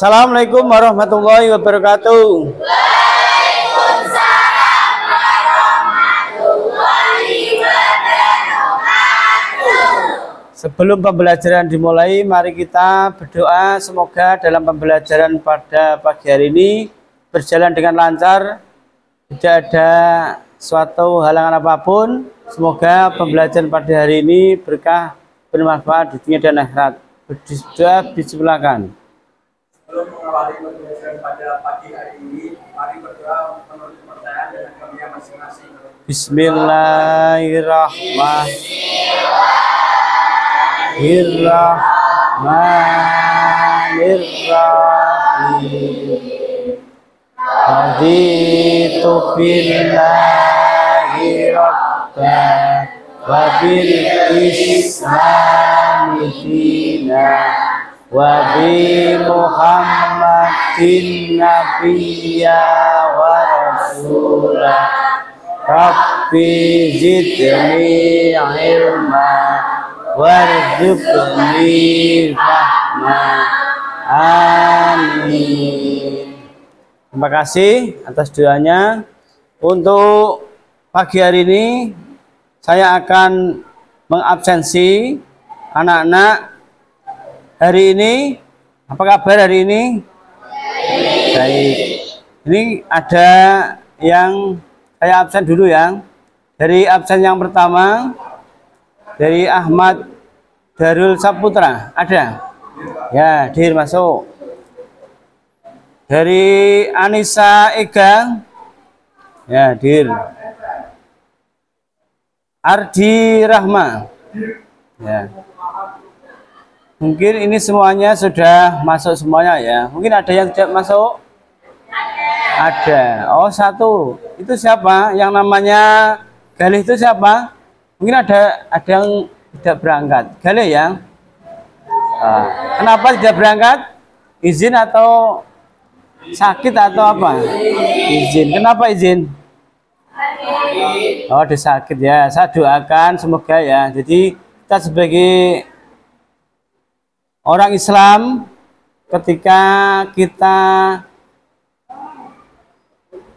Assalamualaikum warahmatullahi wabarakatuh. Waalaikumsalam warahmatullahi wabarakatuh. Sebelum pembelajaran dimulai, mari kita berdoa semoga dalam pembelajaran pada pagi hari ini berjalan dengan lancar, tidak ada suatu halangan apapun. Semoga pembelajaran pada hari ini berkah, bermanfaat di dunia dan akhirat. Berdoa bismillahirrahmanirrahim. Sebelum mengawali pembelajaran pada pagi hari ini, mari berdoa menurut kepercayaan dan agama masing-masing. Bismillahirrahmanirrahim. Raditu billahi rabban wa bil islami dinan wa bi Muhammadin nabiyya wa rasulah. Rabbi zidni ilma warzuqni fahma. Amin. Terima kasih atas doanya. Untuk pagi hari ini saya akan mengabsensi anak-anak. Hari ini, apa kabar hari ini? Baik. Ini ada yang saya absen dulu ya. Dari absen yang pertama, dari Ahmad Darul Saputra, ada? Ya, Dir masuk. Dari Anissa Ega, ya, Dir. Ardi Rahma, ya. Mungkin ini semuanya sudah masuk semuanya ya. Mungkin ada yang tidak masuk? Ada. Oh, satu. Itu siapa? Yang namanya Galih itu siapa? Mungkin ada yang tidak berangkat. Galih ya? Kenapa tidak berangkat? Izin atau sakit atau apa? Izin. Kenapa izin? Oh, ada sakit ya. Saya doakan semoga ya. Jadi kita sebagai orang Islam, ketika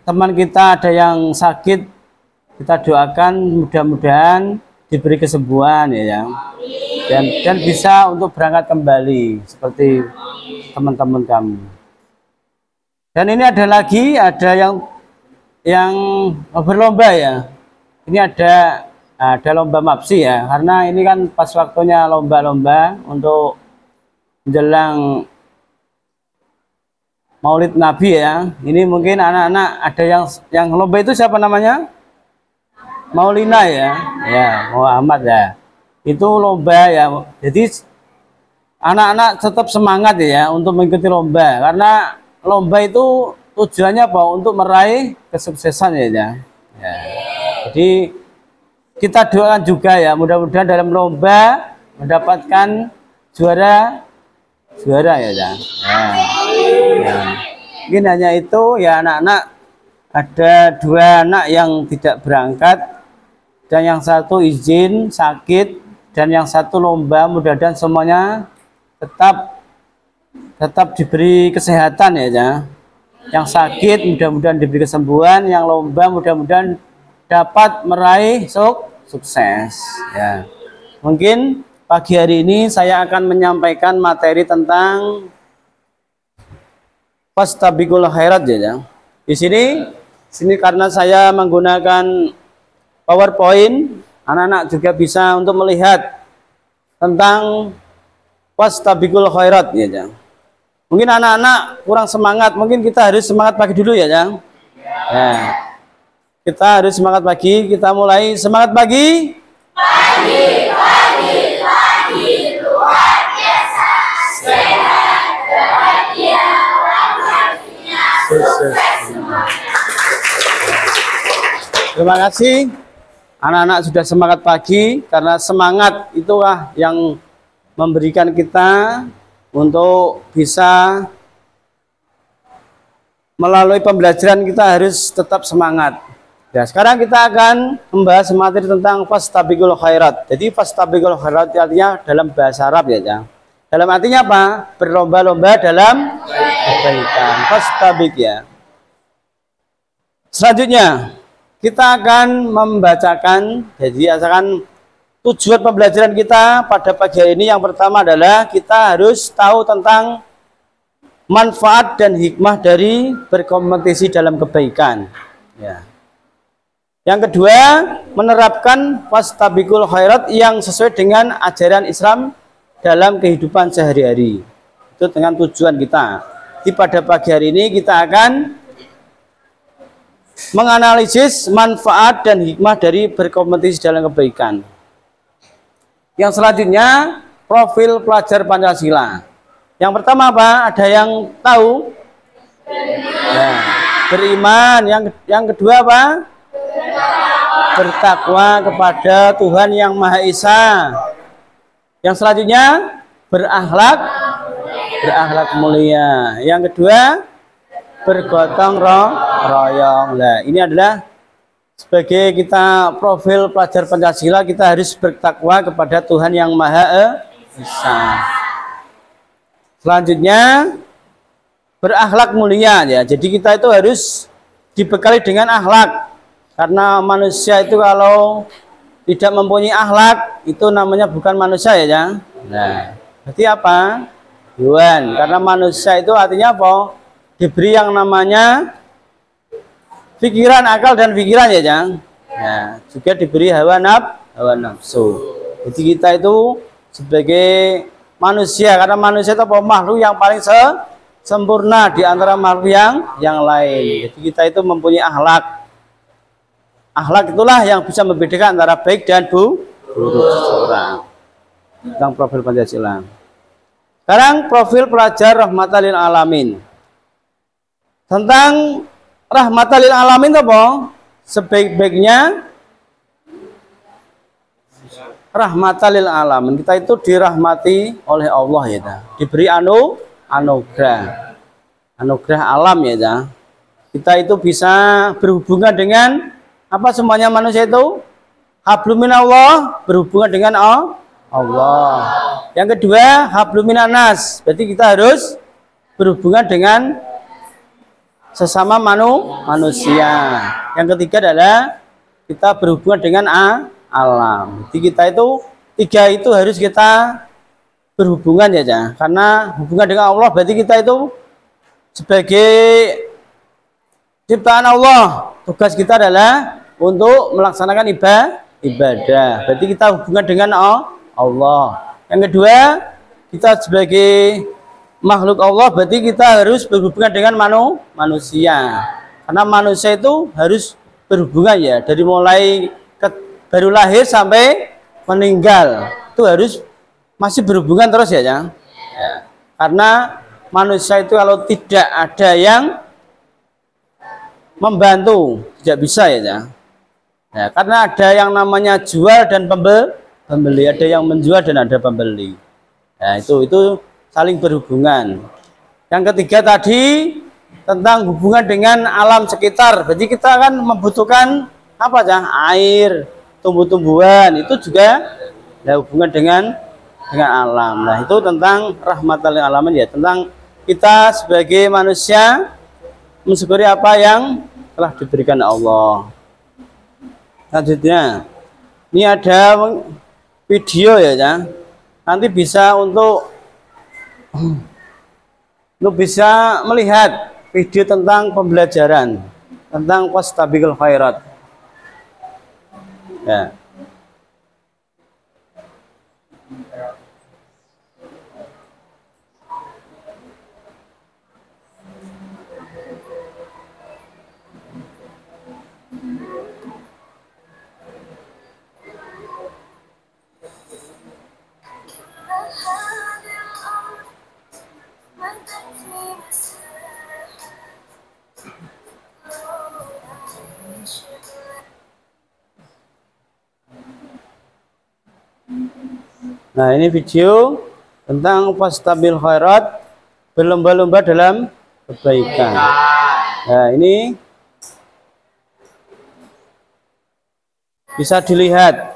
teman kita ada yang sakit, kita doakan mudah-mudahan diberi kesembuhan ya, dan bisa untuk berangkat kembali seperti teman-teman kami. Dan ini ada yang berlomba ya. Ini ada lomba MAPSI ya, karena ini kan pas waktunya lomba-lomba untuk menjelang Maulid Nabi ya. Ini mungkin anak-anak ada yang lomba itu siapa namanya? Maulina ya. Ya, Muhammad ya. Itu lomba ya. Jadi anak-anak tetap semangat ya untuk mengikuti lomba, karena lomba itu tujuannya apa? Untuk meraih kesuksesan ya. Ya. Jadi kita doakan juga ya, mudah-mudahan dalam lomba mendapatkan juara ya. Ya. Mungkin hanya itu ya anak-anak. Ada 2 anak yang tidak berangkat dan yang satu izin sakit dan yang satu lomba. Mudah-mudahan semuanya tetap diberi kesehatan ya. Yang sakit mudah-mudahan diberi kesembuhan, yang lomba mudah-mudahan dapat meraih sukses ya. Mungkin pagi hari ini saya akan menyampaikan materi tentang fastabiqul khairat ya. Di sini karena saya menggunakan PowerPoint, anak-anak juga bisa untuk melihat tentang fastabiqul khairat ya. Mungkin anak-anak kurang semangat, mungkin kita harus semangat pagi dulu ya. Ya. Kita harus semangat pagi, kita mulai semangat pagi. Pagi luar biasa, sehat, bahagia, wajahnya sukses semua. Terima kasih anak-anak sudah semangat pagi, karena semangat itulah yang memberikan kita untuk bisa melalui pembelajaran. Kita harus tetap semangat. Ya, sekarang kita akan membahas materi tentang fastabiqul khairat. Jadi fastabiqul khairat artinya dalam bahasa Arab ya. Dalam artinya apa? Berlomba-lomba dalam kebaikan. Fastabik ya. Selanjutnya kita akan membacakan, jadi asalkan tujuan pembelajaran kita pada pagi hari ini yang pertama adalah kita harus tahu tentang manfaat dan hikmah dari berkompetisi dalam kebaikan. Ya. Yang kedua, menerapkan fastabikul khairat yang sesuai dengan ajaran Islam dalam kehidupan sehari-hari. Itu dengan tujuan kita. Di pada pagi hari ini kita akan menganalisis manfaat dan hikmah dari berkompetisi dalam kebaikan. Yang selanjutnya, profil pelajar Pancasila. Yang pertama apa? Ada yang tahu? Ya, beriman. Yang kedua apa? Bertakwa kepada Tuhan yang Maha Esa. Yang selanjutnya berakhlak mulia. Yang kedua bergotong royong. Nah, ini adalah sebagai kita profil pelajar Pancasila, kita harus bertakwa kepada Tuhan yang Maha Esa. Selanjutnya berakhlak mulia ya. Jadi kita itu harus dibekali dengan akhlak. Karena manusia itu kalau tidak mempunyai akhlak itu namanya bukan manusia ya, Jang. Nah, berarti apa? Hewan. Karena manusia itu artinya apa? Diberi yang namanya pikiran, akal dan pikiran ya, Jang. Nah, juga diberi hawa nafsu. Jadi kita itu sebagai manusia, karena manusia itu apa? Makhluk yang paling sempurna di antara makhluk yang lain. Jadi kita itu mempunyai akhlak. Akhlak itulah yang bisa membedakan antara baik dan buruk seseorang. Tentang profil Pancasila. Sekarang profil pelajar rahmatan lil alamin. Tentang rahmatan lil alamin apa? Sebaik-baiknya rahmatan lil alamin. Kita itu dirahmati oleh Allah ya. Diberi anugerah alam ya. Kita itu bisa berhubungan dengan apa semuanya manusia itu? Hablum minallah, berhubungan dengan Allah. Yang kedua, hablum minan-nas. Berarti kita harus berhubungan dengan sesama manusia. Yang ketiga adalah kita berhubungan dengan alam. Jadi kita itu tiga itu harus kita berhubungan ya. Karena hubungan dengan Allah berarti kita itu sebagai ciptaan Allah. Tugas kita adalah untuk melaksanakan ibadah. Berarti kita hubungan dengan Allah. Yang kedua, kita sebagai makhluk Allah berarti kita harus berhubungan dengan manusia. Karena manusia itu harus berhubungan ya, dari mulai baru lahir sampai meninggal. Itu harus masih berhubungan terus ya, Jang. Ya. Karena manusia itu kalau tidak ada yang membantu tidak bisa ya, Jang. Ya, karena ada yang namanya jual dan pembeli, ada yang menjual dan ada pembeli. Ya, itu saling berhubungan. Yang ketiga tadi tentang hubungan dengan alam sekitar. Berarti kita kan membutuhkan apa aja? Air, tumbuh-tumbuhan. Itu juga ya, hubungan dengan alam. Nah, itu tentang rahmatan lil alamin ya, tentang kita sebagai manusia mensyukuri apa yang telah diberikan Allah. Selanjutnya, ini ada video ya, nanti bisa untuk bisa melihat video tentang pembelajaran tentang fastabikul khairat. Ya. Nah, ini video tentang fastabil khairat, berlomba-lomba dalam kebaikan. Nah, ini bisa dilihat.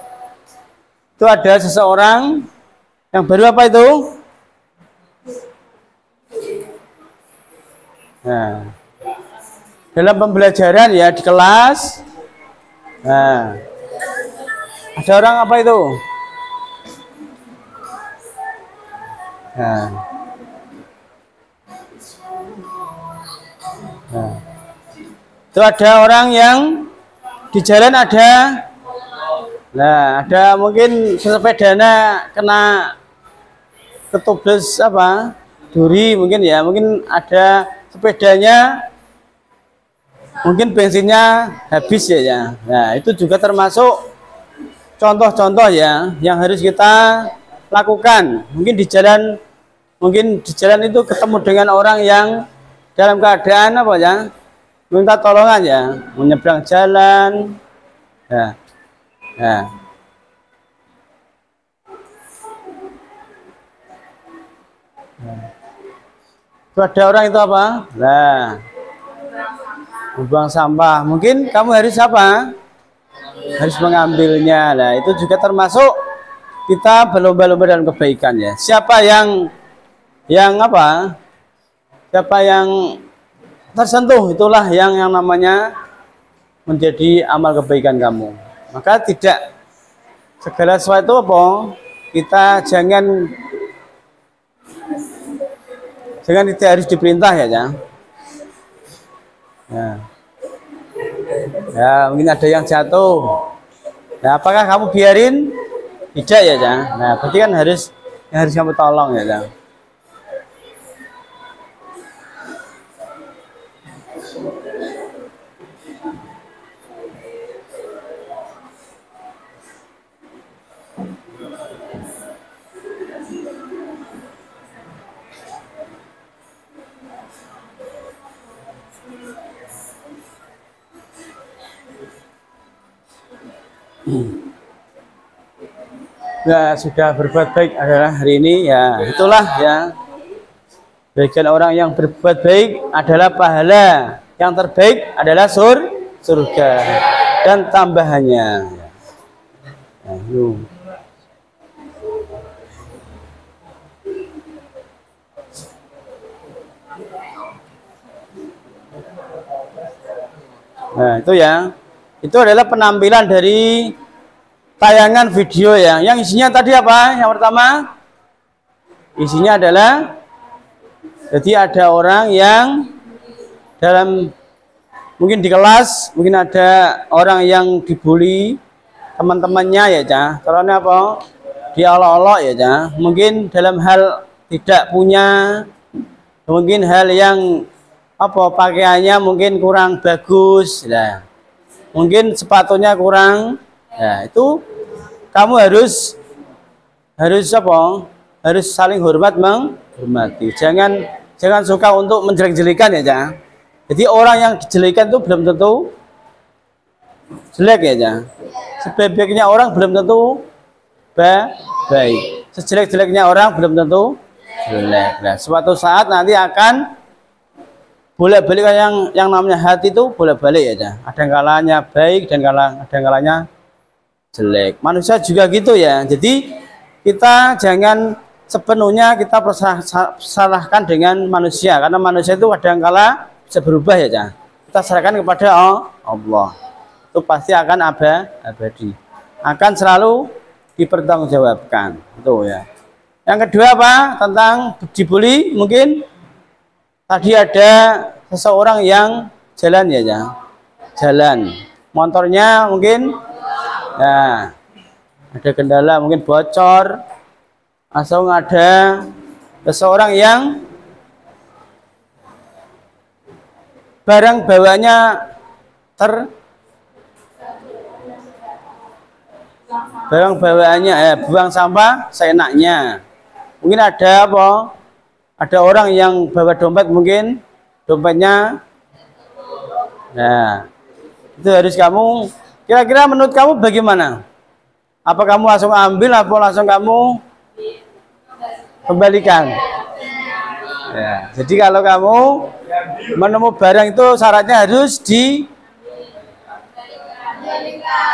Itu ada seseorang yang baru apa itu? Nah, dalam pembelajaran ya di kelas. Nah, ada orang apa itu? Nah, nah, itu ada orang yang di jalan ada. Nah, ada mungkin sepedanya kena ketubles apa? Duri mungkin ya, mungkin ada sepedanya mungkin bensinnya habis ya. Nah, itu juga termasuk contoh-contoh ya yang harus kita lakukan. Mungkin di jalan itu ketemu dengan orang yang dalam keadaan apa ya? Minta tolongan ya, menyeberang jalan. Ya. Nah. Itu ada orang itu apa? Nah, membuang sampah. Mungkin kamu harus apa? Harus mengambilnya. Nah, itu juga termasuk kita berlomba-lomba dalam kebaikan ya. Siapa yang apa? Siapa yang tersentuh, itulah yang namanya menjadi amal kebaikan kamu. Maka tidak segala sesuatu apa kita jangan tidak harus diperintah ya. Ya, mungkin ada yang jatuh. Nah, apakah kamu biarin? Tidak ya, Nah, berarti kan harus kamu tolong ya, Ya, sudah berbuat baik adalah hari ini ya, itulah ya. Bagian orang yang berbuat baik adalah pahala, yang terbaik adalah surga dan tambahannya. Nah, itu ya. Itu adalah penampilan dari tayangan video ya. Yang isinya tadi apa? Yang pertama, isinya adalah jadi ada orang yang dalam mungkin di kelas, mungkin ada orang yang dibully teman-temannya ya, karena apa? Diolok-olok ya, mungkin dalam hal tidak punya, mungkin hal yang apa pakaiannya mungkin kurang bagus lah. Mungkin sepatunya kurang. Nah, itu kamu harus apa? Harus saling menghormati. Jangan suka untuk menjelek-jelekan ya, Jadi orang yang dijelekan itu belum tentu jelek ya, Sebaik-baiknya orang belum tentu baik. Sejelek-jeleknya orang belum tentu jelek. Nah, suatu saat nanti akan bolak-balik yang namanya hati itu bolak-balik ya. Ada kalanya baik dan ada kalanya jelek. Manusia juga gitu ya. Jadi kita jangan sepenuhnya kita salahkan dengan manusia, karena manusia itu kadang-kala bisa berubah ya. Kita serahkan kepada Allah. Itu pasti akan abadi. Akan selalu dipertanggungjawabkan. Itu ya. Yang kedua apa? Tentang dibully, mungkin tadi ada seseorang yang jalan ya, jalan motornya mungkin ya ada kendala, mungkin bocor, atau ada seseorang yang barang bawanya buang sampah seenaknya. Mungkin ada apa? Ada orang yang bawa dompet, mungkin dompetnya. Nah, itu harus kamu, kira-kira menurut kamu bagaimana? Apa kamu langsung ambil atau langsung kamu kembalikan? Ya, jadi kalau kamu menemukan barang itu syaratnya harus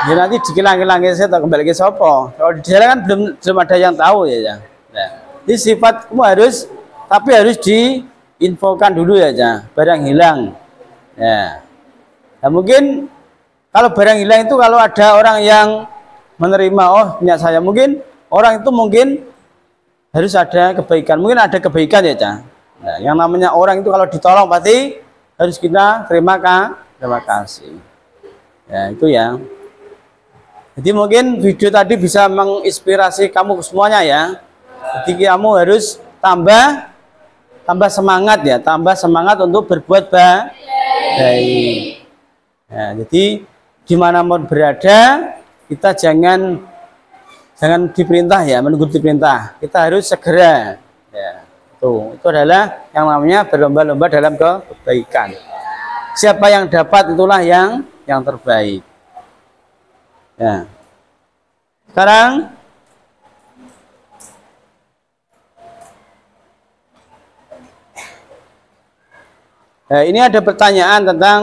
ya nanti dikilang-kilang atau kembali ke sopo. Kalau di daerah kan belum ada yang tahu ya. Nah, jadi sifatmu harus, tapi harus infokan dulu ya, barang hilang. Ya. Nah, mungkin kalau barang hilang itu kalau ada orang yang menerima, oh punya saya, mungkin orang itu mungkin harus ada kebaikan, mungkin ada kebaikan ya, Nah, yang namanya orang itu kalau ditolong pasti harus kita terima kasih. Ya, itu ya. Jadi mungkin video tadi bisa menginspirasi kamu semuanya ya. Jadi kamu harus tambah semangat ya, tambah semangat untuk berbuat baik. Ya, jadi dimanapun berada, kita jangan diperintah ya, menunggu diperintah. Kita harus segera. Ya, itu adalah yang namanya berlomba-lomba dalam kebaikan. Siapa yang dapat itulah yang terbaik. Ya. Sekarang ini ada pertanyaan tentang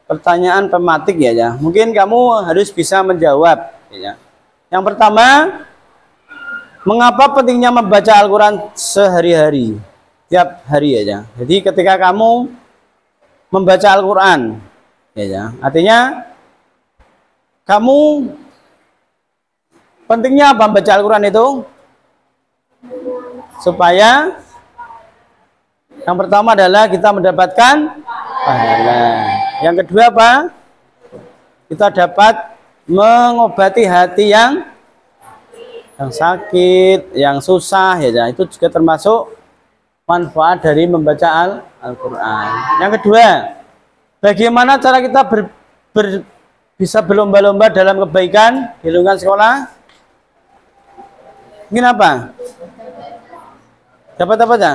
pertanyaan tematik ya. Mungkin kamu harus bisa menjawab ya. Yang pertama, mengapa pentingnya membaca Al-Quran sehari-hari, tiap hari ya. Jadi ketika kamu membaca Al-Quran ya, artinya kamu pentingnya apa membaca Al-Quran itu? Supaya yang pertama adalah kita mendapatkan pahala. Yang kedua apa? Kita dapat mengobati hati yang sakit, yang susah ya. Itu juga termasuk manfaat dari membaca Al-Quran. Yang kedua, bagaimana cara kita bisa berlomba-lomba dalam kebaikan di lingkungan sekolah? Mungkin apa? Dapat apa ya?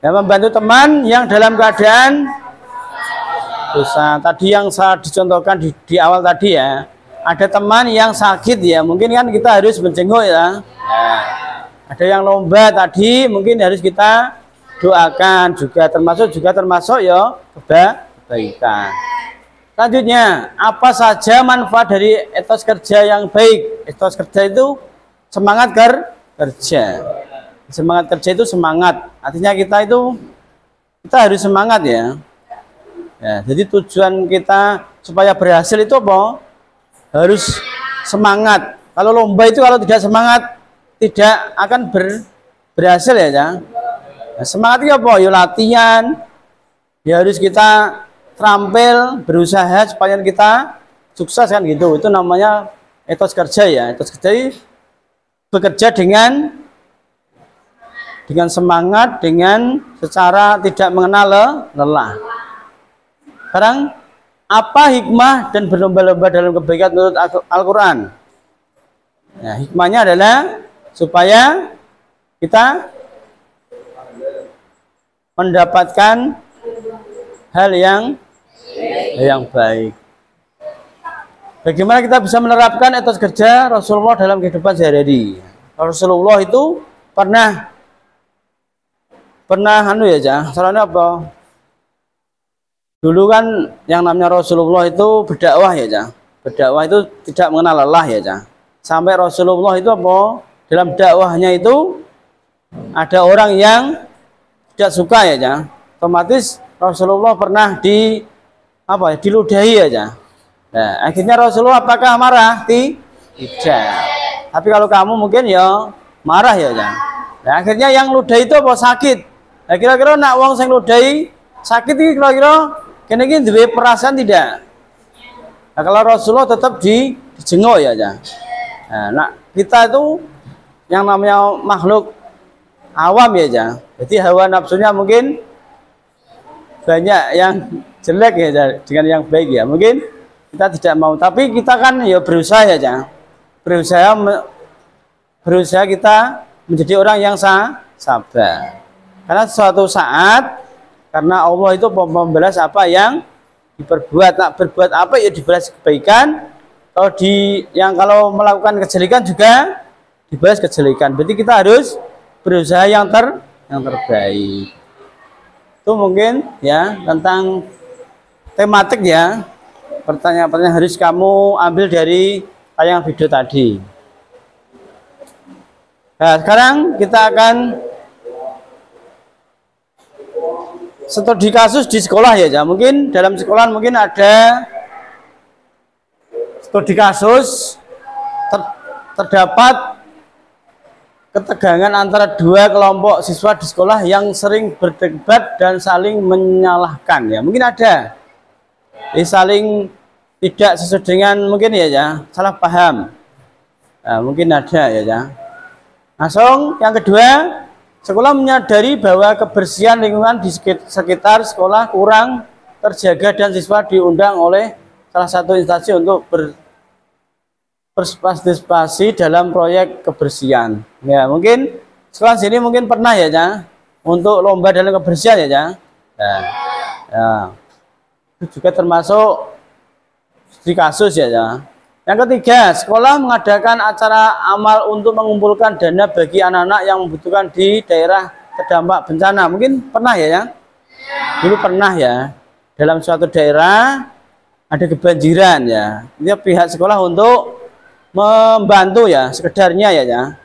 Ya, membantu teman yang dalam keadaan susah. Tadi yang saya dicontohkan di awal tadi ya, ada teman yang sakit ya, mungkin kan kita harus menjenguk ya. Ada yang lomba tadi, mungkin harus kita doakan juga, termasuk ya kebaikan. Selanjutnya, apa saja manfaat dari etos kerja yang baik? Etos kerja itu semangat kerja. Semangat kerja itu semangat, artinya kita harus semangat ya. Ya, jadi tujuan kita supaya berhasil itu apa? Harus semangat. Kalau lomba itu kalau tidak semangat tidak akan berhasil ya. Nah, semangat itu apa? Ya latihan. Ya harus kita terampil, berusaha supaya kita sukses kan gitu. Itu namanya etos kerja ya. Etos kerja bekerja dengan semangat, dengan secara tidak mengenal lelah. Sekarang, apa hikmah dan berlomba-lomba dalam kebaikan menurut Al-Quran? Nah, hikmahnya adalah supaya kita mendapatkan hal yang baik. Bagaimana kita bisa menerapkan etos kerja Rasulullah dalam kehidupan sehari-hari? Rasulullah itu pernah soalnya apa? Dulu kan yang namanya Rasulullah itu berdakwah ya, berdakwah itu tidak mengenal lelah ya, sampai Rasulullah itu apa? Dalam dakwahnya itu ada orang yang tidak suka ya, otomatis Rasulullah pernah diludahi ya. Nah, akhirnya Rasulullah apakah marah? Tidak. Tapi kalau kamu mungkin ya marah ya. Nah, akhirnya yang ludahi itu apa? Sakit. Nah, kira-kira nak wong sing ludahi sakit ini kira-kira kene iki duwe perasaan tidak? Nah, kalau Rasulullah tetap dijenguk ya. Nah, kita itu yang namanya makhluk awam ya. Jadi hawa nafsunya mungkin banyak yang jelek ya dengan yang baik ya. Mungkin kita tidak mau, tapi kita kan ya berusaha ya. Berusaha kita menjadi orang yang sabar. Karena suatu saat, karena Allah itu membalas apa yang diperbuat, tak berbuat apa ya dibalas kebaikan. Kalau melakukan kejelekan juga dibalas kejelekan. Berarti kita harus berusaha yang terbaik. Itu mungkin ya tentang tematik ya. Pertanyaan-pertanyaan harus kamu ambil dari tayangan video tadi. Nah, sekarang kita akan studi kasus di sekolah ya. Mungkin dalam sekolah mungkin ada studi kasus terdapat ketegangan antara dua kelompok siswa di sekolah yang sering berdebat dan saling menyalahkan ya. Mungkin ada saling tidak sesuai dengan mungkin ya, salah paham. Nah, mungkin ada ya. Langsung yang kedua, sekolah menyadari bahwa kebersihan lingkungan di sekitar sekolah kurang terjaga dan siswa diundang oleh salah satu instansi untuk berpartisipasi dalam proyek kebersihan. Ya, mungkin sekolah sini mungkin pernah ya, untuk lomba dalam kebersihan ya, ya. Itu juga termasuk di kasus ya. Yang ketiga, sekolah mengadakan acara amal untuk mengumpulkan dana bagi anak-anak yang membutuhkan di daerah terdampak bencana. Mungkin pernah ya, dulu pernah ya, dalam suatu daerah ada kebanjiran ya. Ini pihak sekolah untuk membantu ya, sekedarnya ya,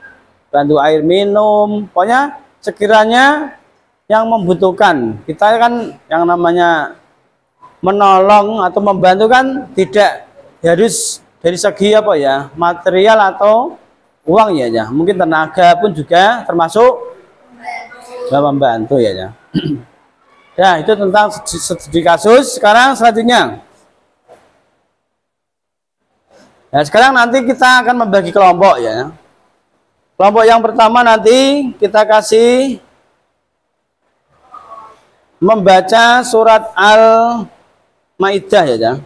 bantu air minum, pokoknya sekiranya yang membutuhkan. Kita kan yang namanya menolong atau membantu kan tidak harus dari segi apa ya, material atau uang ya, mungkin tenaga pun juga termasuk membantu ya. Ya, itu tentang studi kasus. Sekarang selanjutnya. Nah, sekarang nanti kita akan membagi kelompok ya. Kelompok yang pertama nanti kita kasih membaca surat Al-Maidah ya.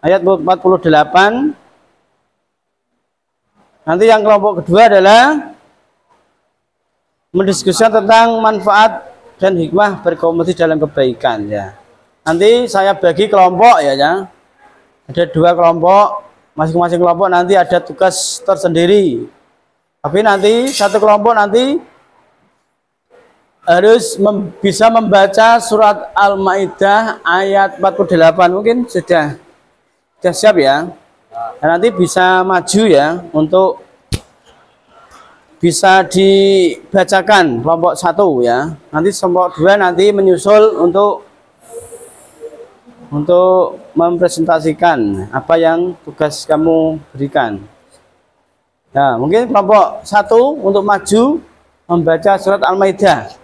Ayat 48. Nanti yang kelompok kedua adalah mendiskusikan tentang manfaat dan hikmah berkompetisi dalam kebaikan ya. Nanti saya bagi kelompok ya. Ada dua kelompok. Masing-masing kelompok nanti ada tugas tersendiri. Tapi nanti satu kelompok nanti harus bisa membaca surat Al-Maidah ayat 48. Mungkin sudah siap ya. Dan nanti bisa maju ya untuk bisa dibacakan kelompok 1 ya. Nanti kelompok 2 nanti menyusul untuk mempresentasikan apa yang tugas kamu berikan. Nah, mungkin kelompok 1 untuk maju membaca surat Al-Maidah.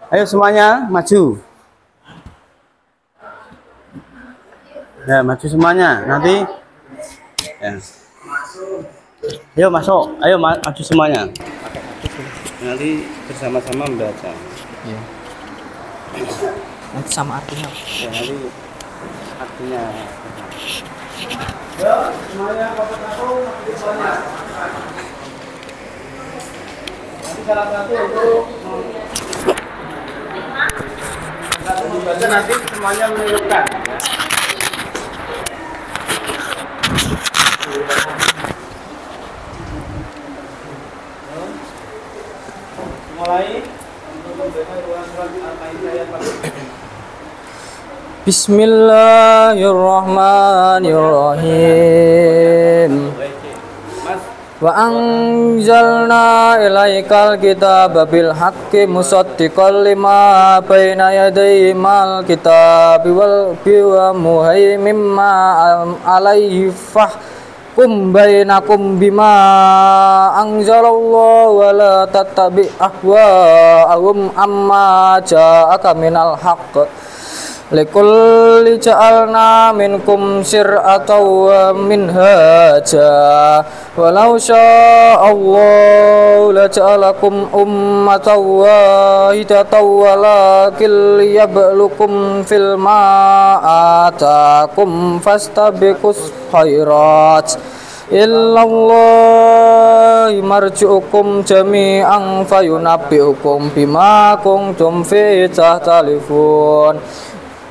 Ayo semuanya maju. Ya, maju semuanya. Nanti ya. Ayo masuk. Ayo maju semuanya. Nanti bersama-sama membaca. Ya. Nanti sama artinya. Ya, nanti artinya. Ya, semuanya kelompok 1 maju semuanya. Nanti salah satu untuk membaca, nanti semuanya menirukan ya. Mulai untuk membaca surat Al-Maidah ayat 48. Bismillahirrahmanirrahim. Wa anzalna ilaikal kitaba bil haqqi musaddiqan lima baina yadayhi mal kitabi wal biwa muhaimimma alaihi fahkum bainakum bima anzalallahu wa la tattabi ahwa'ahum amma ja'aka minal haqq likulli ja'alna minkum syir'atan wa minhaja walau sya'allahu la ja'alakum ummatan wahidatan walakin liyablukum fil ma'atakum fastabiqus khairat illallahi marji'ukum jami'an fayunabbi'ukum bima kuntum fi tahtalifun.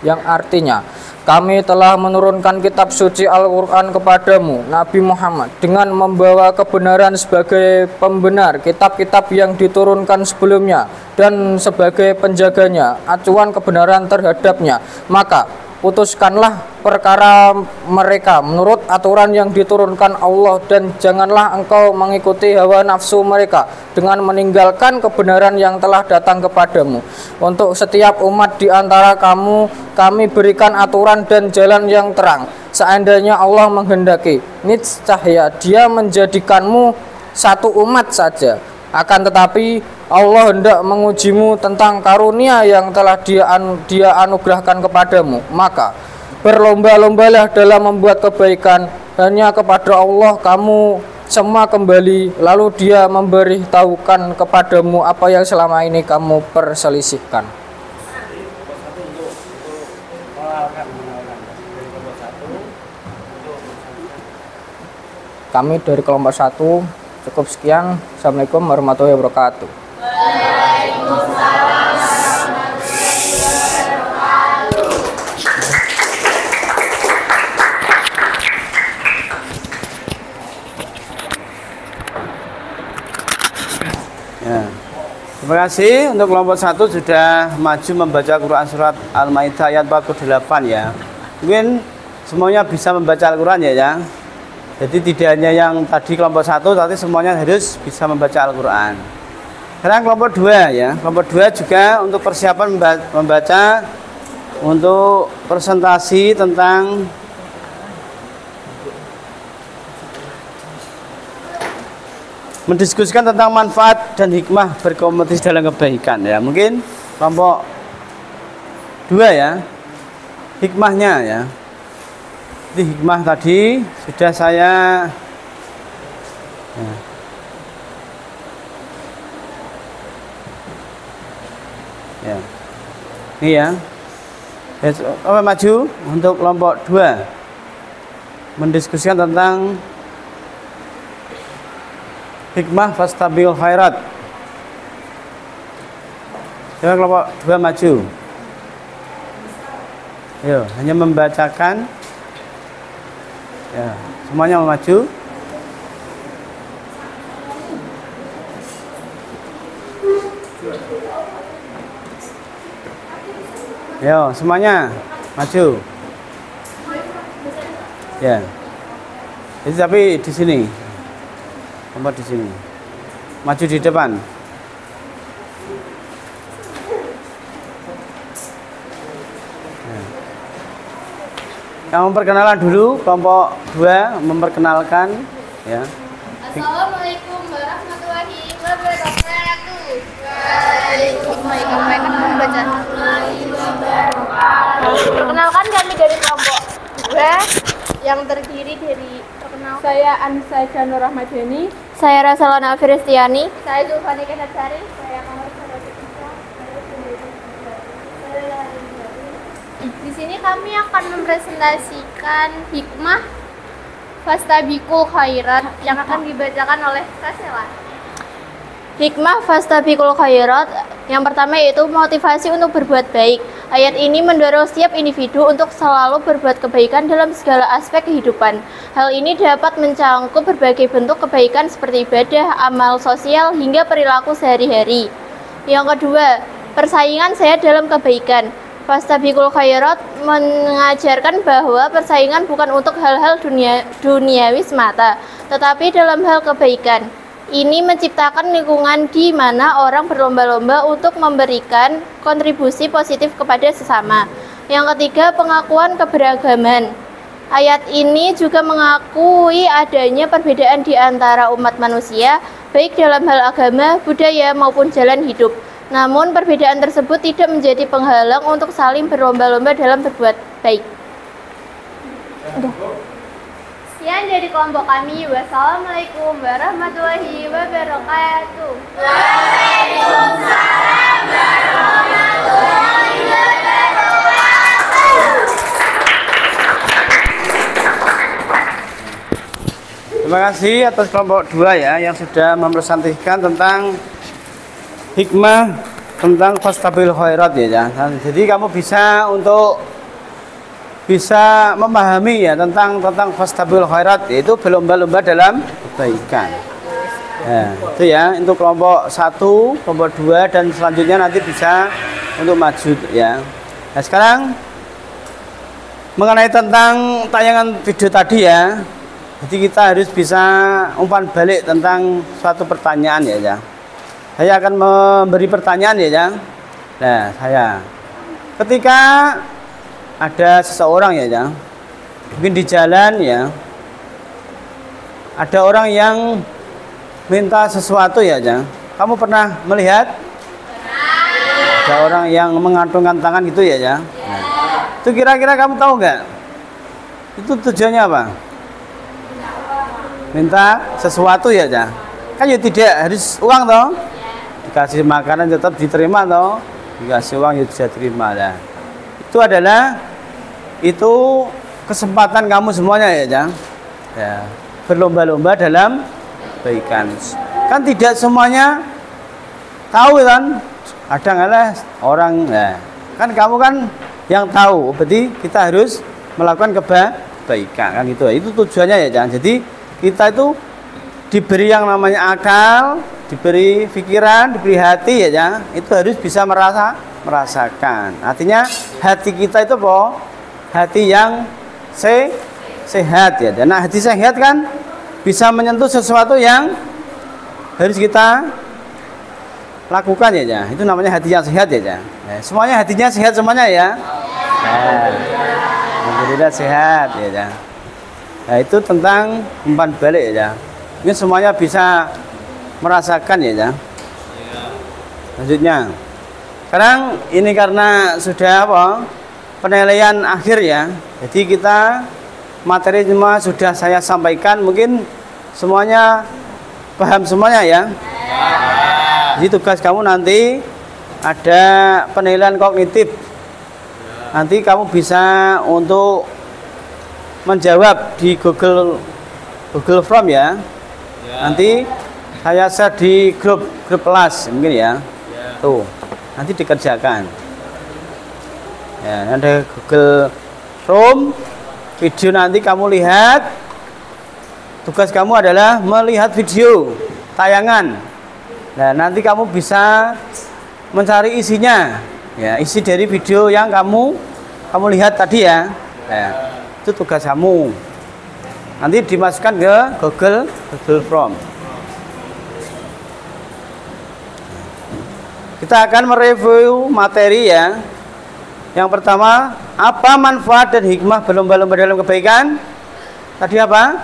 Yang artinya, kami telah menurunkan kitab suci Al-Quran kepadamu, Nabi Muhammad, dengan membawa kebenaran sebagai pembenar kitab-kitab yang diturunkan sebelumnya dan sebagai penjaganya, acuan kebenaran terhadapnya. Maka putuskanlah perkara mereka menurut aturan yang diturunkan Allah, dan janganlah engkau mengikuti hawa nafsu mereka dengan meninggalkan kebenaran yang telah datang kepadamu. Untuk setiap umat di antara kamu kami berikan aturan dan jalan yang terang. Seandainya Allah menghendaki, niscaya Dia menjadikanmu satu umat saja. Akan tetapi Allah hendak mengujimu tentang karunia yang telah Dia anugerahkan kepadamu. Maka berlomba-lombalah dalam membuat kebaikan, hanya kepada Allah kamu semua kembali, lalu Dia memberitahukan kepadamu apa yang selama ini kamu perselisihkan. Kami dari kelompok 1 cukup sekian. Assalamualaikum warahmatullahi wabarakatuh. Ya. Terima kasih untuk kelompok 1 sudah maju membaca Quran surat Al-Maidah ayat 48 ya. Mungkin semuanya bisa membaca Al-Quran ya. Jadi tidak hanya yang tadi kelompok 1, tapi semuanya harus bisa membaca Al-Quran. Sekarang kelompok 2 ya. Kelompok 2 juga untuk persiapan membaca untuk presentasi tentang mendiskusikan tentang manfaat dan hikmah berkompetisi dalam kebaikan ya. Mungkin kelompok 2 ya. Hikmahnya ya. Jadi hikmah tadi sudah saya ya. Ini ya. Apa maju untuk kelompok 2 mendiskusikan tentang hikmah fastabiqul khairat. Coba kelompok 2 maju. Ayo, hanya membacakan. Ya, semuanya maju. Yo, semuanya maju. Ya. Jadi tapi di sini. Tempat di sini. Maju di depan. Yang memperkenalan dulu, kelompok 2 memperkenalkan ya. Assalamualaikum warahmatullahi wabarakatuh. Waalaikumsalam. Perkenalkan, kami dari kelompok 2 yang terdiri dari Saya Anissa Janur Rahmadani. saya Rasalana Firistiani, Saya Zulfani Kenatsari. saya Kamar Di sini kami akan mempresentasikan hikmah fastabiqul khairat yang akan dibacakan oleh Kasela. Hikmah fastabiqul khairat yang pertama yaitu motivasi untuk berbuat baik. Ayat ini mendorong setiap individu untuk selalu berbuat kebaikan dalam segala aspek kehidupan. Hal ini dapat mencangkup berbagai bentuk kebaikan seperti ibadah, amal sosial, hingga perilaku sehari-hari. Yang kedua, persaingan sehat dalam kebaikan. Fastabiqul khairat mengajarkan bahwa persaingan bukan untuk hal-hal duniawi semata, tetapi dalam hal kebaikan. Ini menciptakan lingkungan di mana orang berlomba-lomba untuk memberikan kontribusi positif kepada sesama. Yang ketiga, pengakuan keberagaman. Ayat ini juga mengakui adanya perbedaan di antara umat manusia, baik dalam hal agama, budaya, maupun jalan hidup. Namun perbedaan tersebut tidak menjadi penghalang untuk saling berlomba-lomba dalam berbuat baik. Sekian dari kelompok kami. Wassalamualaikum warahmatullahi wabarakatuh. Waalaikumsalam warahmatullahi wabarakatuh. Terima kasih atas kelompok 2 ya yang sudah mempresentasikan tentang hikmah tentang fastabiqul khairat ya. Jadi kamu bisa memahami ya tentang fastabiqul khairat, yaitu berlomba-lomba dalam kebaikan. Ya, itu ya untuk kelompok 1, kelompok 2 dan selanjutnya nanti bisa untuk maju ya. Nah, sekarang mengenai tentang tayangan video tadi ya. Jadi kita harus bisa umpan balik tentang suatu pertanyaan ya. Saya akan memberi pertanyaan ya. Nah, saya ketika ada seseorang ya, mungkin di jalan ya, ada orang yang minta sesuatu ya. Kamu pernah melihat? Ada orang yang mengantungkan tangan gitu ya. Nah, itu kira-kira kamu tahu nggak? Itu tujuannya apa? Minta sesuatu ya, kan ya tidak harus uang toh, dikasih makanan tetap diterima toh, dikasih uang ya bisa terima lah. Itu adalah kesempatan kamu semuanya ya, berlomba-lomba dalam kebaikan. Kan tidak semuanya tahu kan, kadang-kadang orang kan kamu kan yang tahu, berarti kita harus melakukan kebaikan kan gitu. Itu tujuannya ya, jadi kita itu diberi yang namanya akal, diberi pikiran, diberi hati ya, itu harus bisa merasakan. Artinya hati kita itu apa? Hati yang sehat ya. Nah, hati sehat kan bisa menyentuh sesuatu yang harus kita lakukan ya. Itu namanya hati yang sehat ya. Semuanya hatinya sehat semuanya ya. Alhamdulillah sehat ya. Nah, itu tentang umpan balik ya. Ini semuanya bisa merasakan ya. Lanjutnya. Sekarang ini karena sudah penilaian akhir ya. Jadi kita materi semua sudah saya sampaikan, mungkin semuanya paham semuanya ya. Jadi tugas kamu nanti ada penilaian kognitif. Nanti kamu bisa untuk menjawab di Google Form ya. Nanti saya share di grup kelas mungkin ya. Tuh, nanti dikerjakan. Ya, ada Google Form video, nanti kamu lihat. Tugas kamu adalah melihat video tayangan. Nah, nanti kamu bisa mencari isinya. Ya, isi dari video yang kamu lihat tadi ya. Itu tugas kamu. Nanti dimasukkan ke Google Form. Kita akan mereview materi ya. Yang pertama, apa manfaat dan hikmah berlomba-lomba dalam kebaikan? Tadi apa?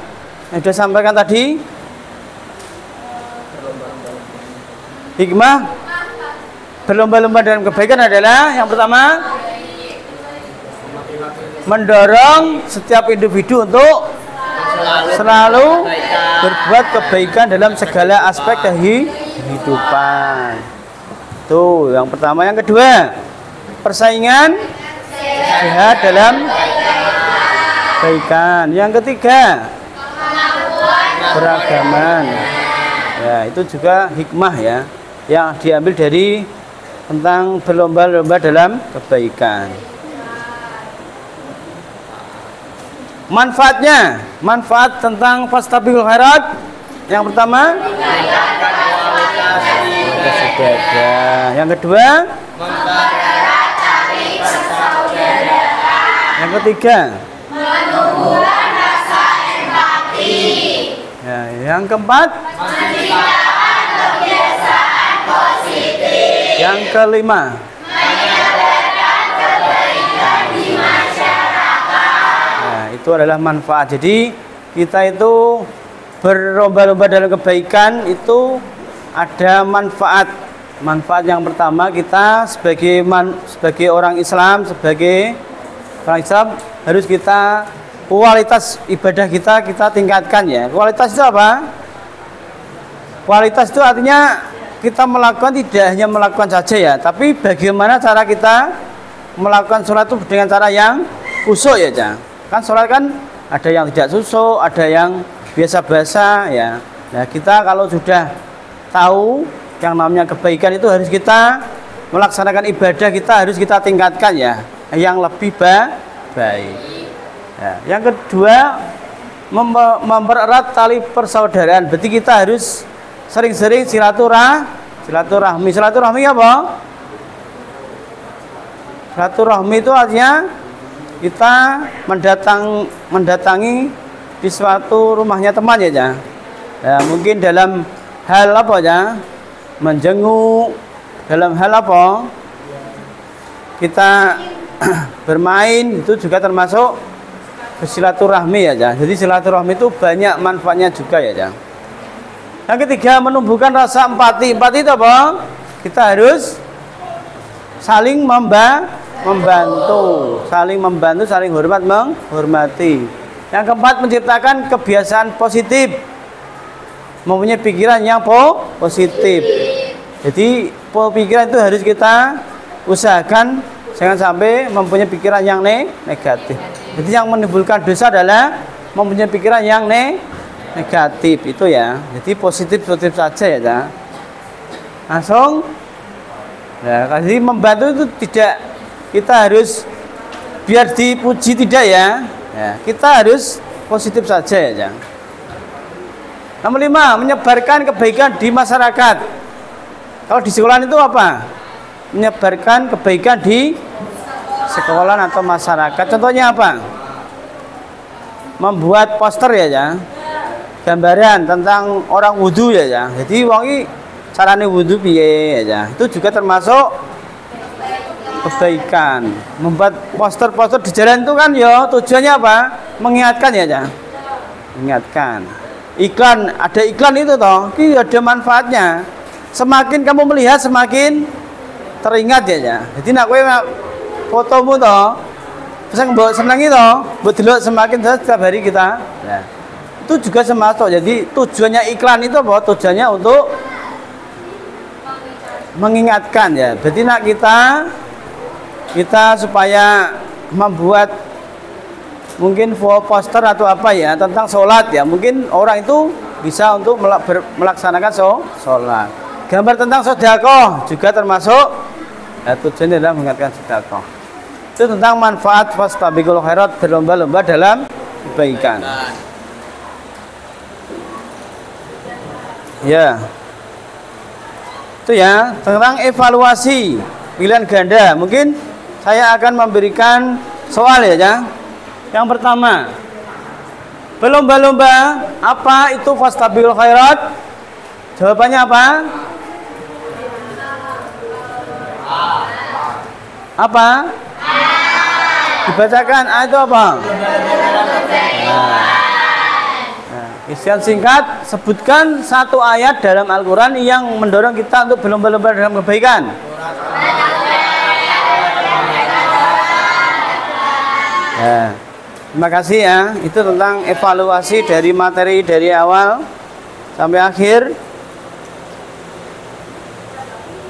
Yang sudah sampaikan tadi. Hikmah berlomba-lomba dalam kebaikan adalah yang pertama, mendorong setiap individu untuk selalu berbuat kebaikan dalam segala aspek kehidupan. Tuh, yang pertama. Yang kedua, persaingan sehat dalam kebaikan. Yang ketiga, beragaman. Ya, itu juga hikmah ya, yang diambil dari tentang berlomba-lomba dalam kebaikan. Manfaatnya, manfaat tentang fastabiqul khairat. Yang pertama, kualitas ibadah. Yang kedua, mempererat tali persaudaraan. Yang ketiga, menumbuhkan rasa empati. Ya, yang keempat, menciptakan kebiasaan positif. Yang kelima, itu adalah manfaat. Jadi kita itu berlomba-lomba dalam kebaikan itu ada manfaat. Manfaat yang pertama, kita sebagai orang Islam, harus kita kualitas ibadah kita tingkatkan ya. Kualitas itu apa? Kualitas itu artinya kita melakukan tidak hanya melakukan saja ya, tapi bagaimana cara kita melakukan sholat itu dengan cara yang khusyuk ya. Kan sholat kan ada yang tidak khusyuk, ada yang biasa-biasa ya. Nah, kita kalau sudah tahu yang namanya kebaikan itu harus kita melaksanakan ibadah, kita harus kita tingkatkan ya, yang lebih baik. Ya. Yang kedua, mempererat tali persaudaraan. Berarti kita harus sering-sering silaturahmi. Silaturahmi apa? Silaturahmi itu artinya kita mendatangi di suatu rumahnya teman ya, ya mungkin dalam hal apa ya, menjenguk, dalam hal apa kita bermain, itu juga termasuk bersilaturahmi ya. Jadi silaturahmi itu banyak manfaatnya juga ya. Yang ketiga, menumbuhkan rasa empati. Empati itu apa? Kita harus saling membantu, saling hormat menghormati. Yang keempat, menciptakan kebiasaan positif, mempunyai pikiran yang positif. Jadi pikiran itu harus kita usahakan jangan sampai mempunyai pikiran yang negatif. Jadi yang menimbulkan dosa adalah mempunyai pikiran yang negatif itu ya. Jadi positif saja ya. Langsung ya, jadi membantu itu tidak kita harus biar dipuji tidak ya. Ya, kita harus positif saja ya. Nomor 5, menyebarkan kebaikan di masyarakat. Kalau di sekolah itu apa? Menyebarkan kebaikan di sekolah atau masyarakat. Contohnya apa? Membuat poster ya, gambaran tentang orang wudhu ya. Jadi wangi carane wudhu piye ya. Itu juga termasuk kebaikan. Membuat poster-poster di jalan itu kan ya tujuannya apa? Mengingatkan ya. Mengingatkan. Iklan, ada iklan itu toh, ini ada manfaatnya. Semakin kamu melihat semakin teringat ya. Jadi nak kowe fotomu toh, bisa mbok senengi toh, mbok delok semakin setiap hari kita. Ya. Itu juga termasuk. Jadi tujuannya iklan itu apa? Tujuannya untuk mengingatkan ya. Berarti nak kita supaya membuat mungkin poster atau apa ya tentang sholat ya, mungkin orang itu bisa untuk melaksanakan sholat. Gambar tentang sedekah juga termasuk ya, tujuannya adalah mengingatkan sedekah. Itu tentang manfaat fastabiqul khairat, berlomba-lomba dalam kebaikan. Ya, itu ya tentang evaluasi pilihan ganda. Mungkin saya akan memberikan soal ya. Yang pertama, berlomba-lomba apa itu fastabiqul khairat? Jawabannya apa? Apa? Dibacakan. A itu apa? Isian singkat, sebutkan satu ayat dalam Al-Quran yang mendorong kita untuk berlomba-lomba dalam kebaikan. Ya. Terima kasih ya. Itu tentang evaluasi dari materi dari awal sampai akhir.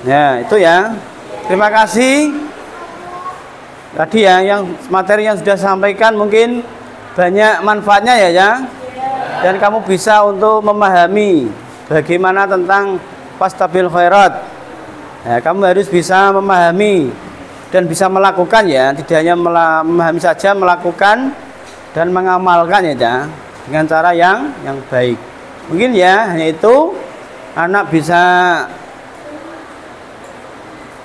Ya, itu ya. Terima kasih. Tadi ya, yang materi yang sudah sampaikan mungkin banyak manfaatnya ya. Dan kamu bisa untuk memahami bagaimana tentang fastabiqul khairat. Ya, kamu harus bisa memahami dan bisa melakukan ya, tidak hanya memahami saja, melakukan dan mengamalkan ya, dengan cara yang baik. Mungkin ya hanya itu anak bisa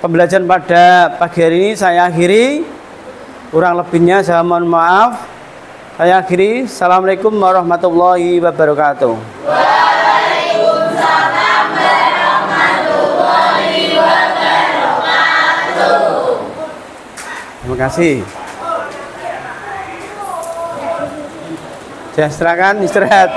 pembelajaran pada pagi hari ini saya akhiri. Kurang lebihnya saya mohon maaf. Saya akhiri. Assalamualaikum warahmatullahi wabarakatuh. Waalaikumsalam warahmatullahi wabarakatuh. Terima kasih. Saya silakan istirahat.